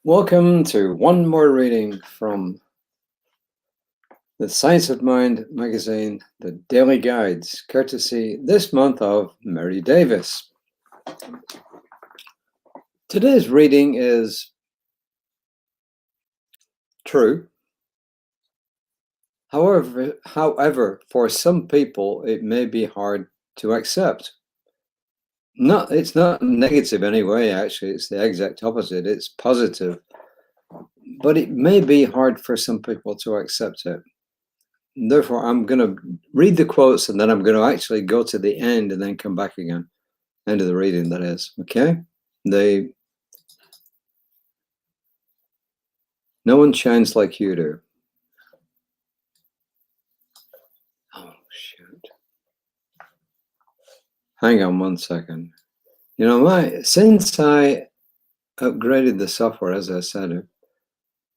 Welcome to one more reading from the Science of Mind magazine, the Daily Guides, courtesy this month of Mary Davis. Today's reading is true. However, for some people, it may be hard to accept. It's not negative anyway, actually, it's the exact opposite. It's positive. But it may be hard for some people to accept it. And therefore, I'm going to read the quotes and then I'm going to actually go to the end and then come back again. End of the reading, that is. Okay? No one shines like you do. Oh, shoot. Hang on one second. You know, since I upgraded the software, as I said,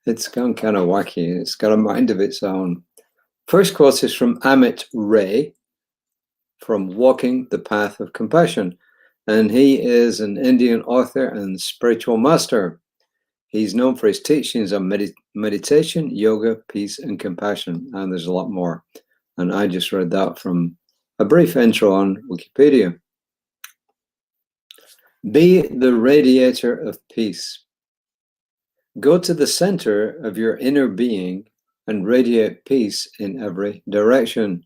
it's gone kind of wacky. It's got a mind of its own. First quote is from Amit Ray from Walking the Path of Compassion. And he is an Indian author and spiritual master. He's known for his teachings on meditation, yoga, peace, and compassion. And there's a lot more. And I just read that from a brief intro on Wikipedia. Be the radiator of peace. Go to the center of your inner being and radiate peace in every direction.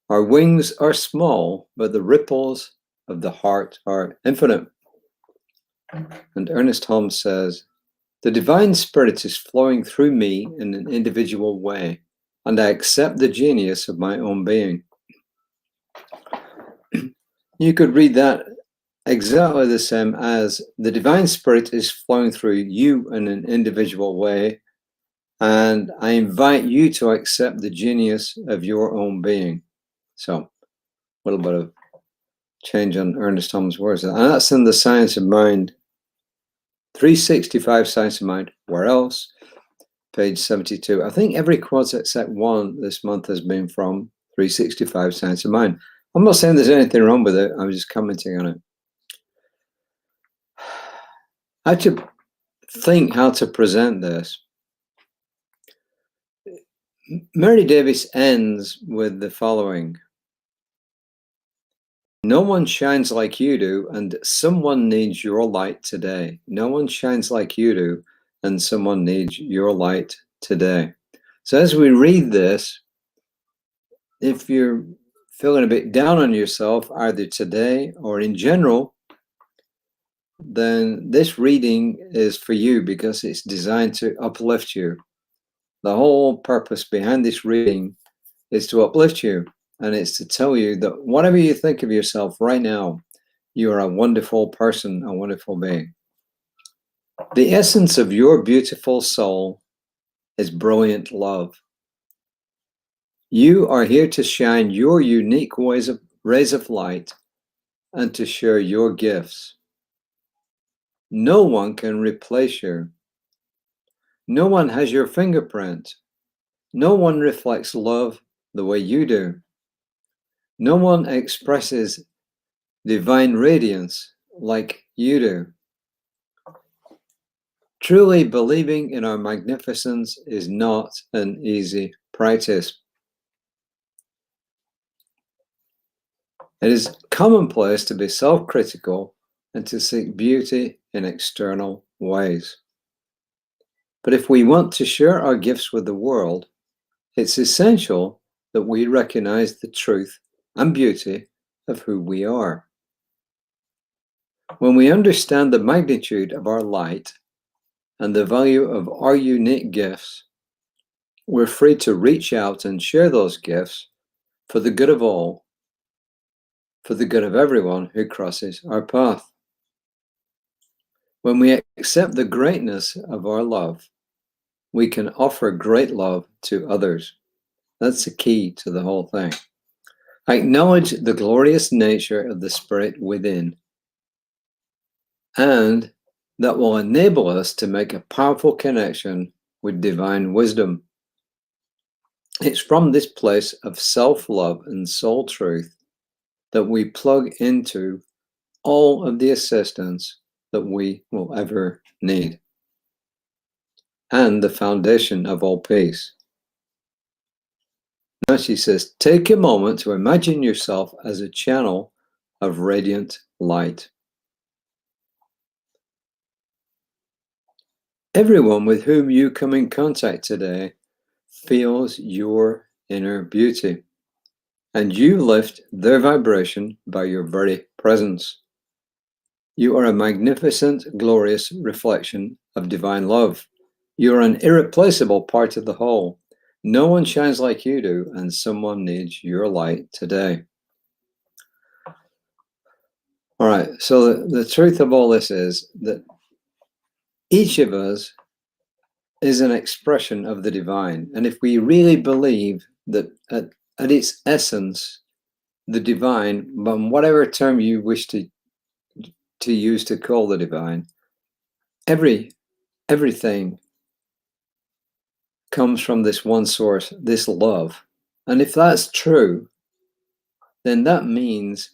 Our wings are small, but the ripples of the heart are infinite. And Ernest Holmes says, the divine spirit is flowing through me in an individual way, and I accept the genius of my own being. You could read that exactly the same as the divine spirit is flowing through you in an individual way, and I invite you to accept the genius of your own being. So, a little bit of change on Ernest Holmes' words. And that's in the Science of Mind, 365 Science of Mind. Where else? Page 72. I think every quote except one this month has been from 365 Science of Mind. I'm not saying there's anything wrong with it. I'm just commenting on it. I had to think how to present this. Mary Davis ends with the following. No one shines like you do, and someone needs your light today. No one shines like you do, and someone needs your light today. So as we read this, if you're feeling a bit down on yourself, either today or in general, then this reading is for you because it's designed to uplift you. The whole purpose behind this reading is to uplift you. And it's to tell you that whatever you think of yourself right now, you are a wonderful person, a wonderful being. The essence of your beautiful soul is brilliant love. You are here to shine your unique rays of light and to share your gifts. No one can replace you. No one has your fingerprint. No one reflects love the way you do. No one expresses divine radiance like you do. Truly believing in our magnificence is not an easy practice. It is commonplace to be self-critical and to seek beauty in external ways. But if we want to share our gifts with the world, it's essential that we recognize the truth and beauty of who we are. When we understand the magnitude of our light and the value of our unique gifts, we're free to reach out and share those gifts for the good of all, for the good of everyone who crosses our path. When we accept the greatness of our love, we can offer great love to others. That's the key to the whole thing. Acknowledge the glorious nature of the Spirit within, and that will enable us to make a powerful connection with divine wisdom. It's from this place of self-love and soul truth that we plug into all of the assistance that we will ever need, and the foundation of all peace. Now she says, take a moment to imagine yourself as a channel of radiant light. Everyone with whom you come in contact today feels your inner beauty, and you lift their vibration by your very presence. You are a magnificent, glorious reflection of divine love. You are an irreplaceable part of the whole. No one shines like you do, and someone needs your light today. All right, so the truth of all this is that each of us is an expression of the divine. And if we really believe that at its essence, the divine, on whatever term you wish to use to call the divine, everything comes from this one source, this love. And if that's true, then that means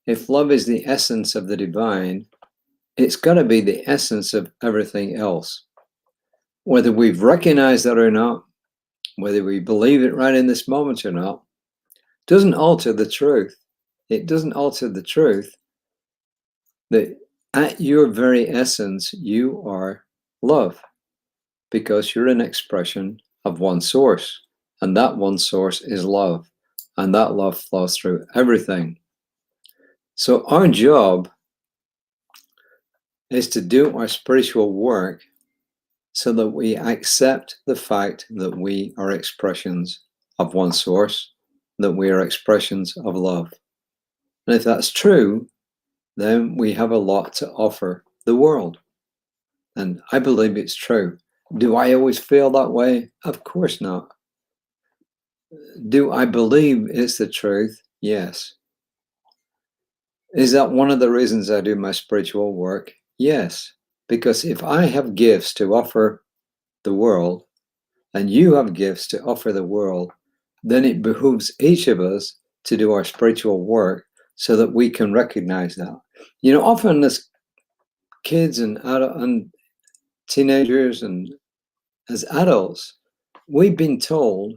if love is the essence of the divine, it's got to be the essence of everything else. Whether we've recognized that or not, whether we believe it right in this moment or not, doesn't alter the truth. It doesn't alter the truth that at your very essence, you are love, because you're an expression of one source, and that one source is love, and that love flows through everything. So our job is to do our spiritual work so that we accept the fact that we are expressions of one source, that we are expressions of love. And if that's true, then we have a lot to offer the world. And I believe it's true. Do I always feel that way? Of course not. Do I believe it's the truth? Yes. Is that one of the reasons I do my spiritual work? Yes. Because if I have gifts to offer the world, and you have gifts to offer the world, then it behooves each of us to do our spiritual work so that we can recognize that. You know, often as kids and teenagers and as adults, we've been told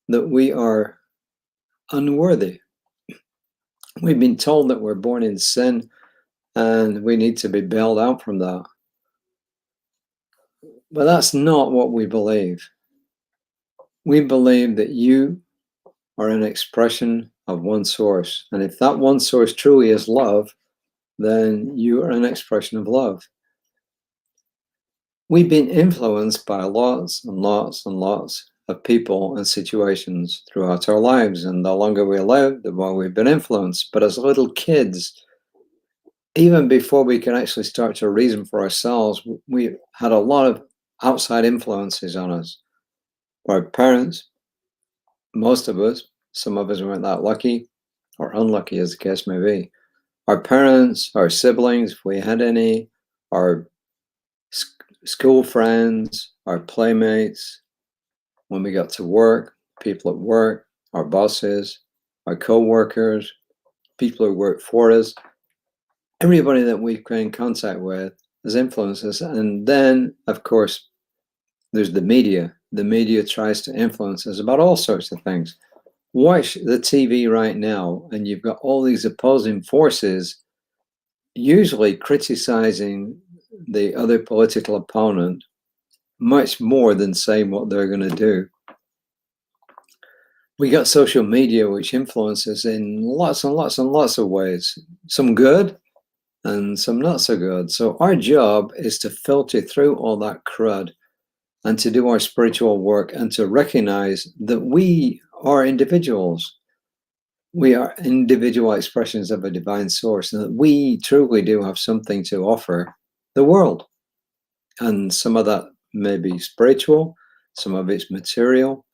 that we are unworthy. We've been told that we're born in sin and we need to be bailed out from that. But that's not what we believe. We believe that you are an expression of one source. And if that one source truly is love, then you are an expression of love. We've been influenced by lots and lots and lots of people and situations throughout our lives. And the longer we live, the more we've been influenced. But as little kids, even before we can actually start to reason for ourselves, we had a lot of outside influences on us. Our parents, most of us, some of us weren't that lucky or unlucky as the case may be. Our parents, our siblings, if we had any, our school friends, our playmates, when we got to work, people at work, our bosses, our co-workers, people who work for us, everybody that we came in contact with has influenced us. And then, of course, there's the media. The media tries to influence us about all sorts of things. Watch the TV right now, and you've got all these opposing forces usually criticizing the other political opponent much more than saying what they're going to do. We got social media, which influences in lots and lots and lots of ways, some good and some not so good. So our job is to filter through all that crud and to do our spiritual work and to recognize that we are individuals. We are individual expressions of a divine source, and that we truly do have something to offer the world. And some of that may be spiritual, some of it's material,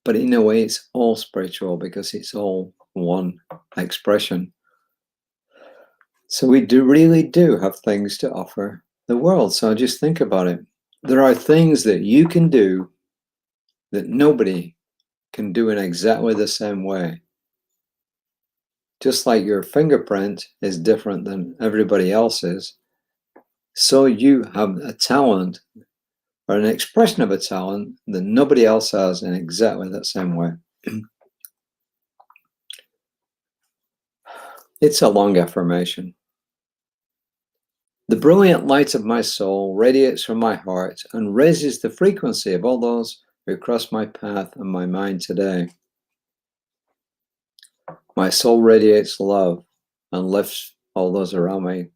but in a way it's all spiritual because it's all one expression. So we really do have things to offer the world. So just think about it. There are things that you can do that nobody can do in exactly the same way. Just like your fingerprint is different than everybody else's, so you have a talent or an expression of a talent that nobody else has in exactly that same way. It's a long affirmation. The brilliant light of my soul radiates from my heart and raises the frequency of all those who cross my path and my mind today. My soul radiates love and lifts all those around me.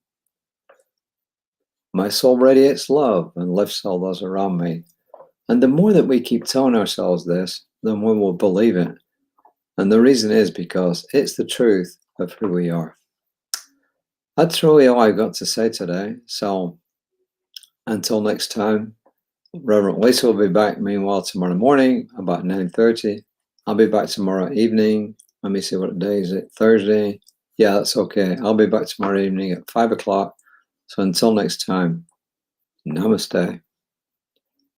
My soul radiates love and lifts all those around me. And the more that we keep telling ourselves this, the more we'll believe it. And the reason is because it's the truth of who we are. That's really all I've got to say today. So until next time, Reverend Lisa will be back meanwhile tomorrow morning about 9:30. I'll be back tomorrow evening. Let me see what day is it? Thursday. Yeah, that's okay. I'll be back tomorrow evening at 5 o'clock. So until next time, namaste.